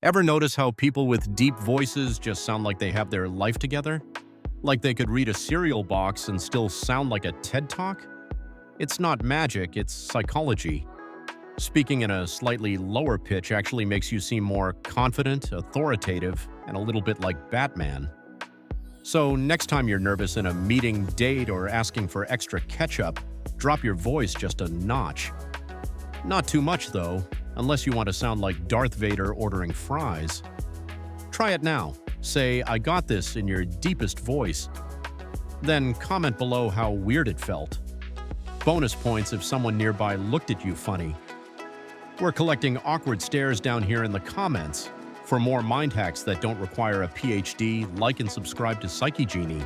Ever notice how people with deep voices just sound like they have their life together? Like they could read a cereal box and still sound like a TED Talk? It's not magic, it's psychology. Speaking in a slightly lower pitch actually makes you seem more confident, authoritative, and a little bit like Batman. So, next time you're nervous in a meeting, date, or asking for extra ketchup, drop your voice just a notch. Not too much, though, unless you want to sound like Darth Vader ordering fries. Try it now. Say, "I got this," in your deepest voice. Then comment below how weird it felt. Bonus points if someone nearby looked at you funny. We're collecting awkward stares down here in the comments. For more mind hacks that don't require a PhD, like and subscribe to PsycheGenie.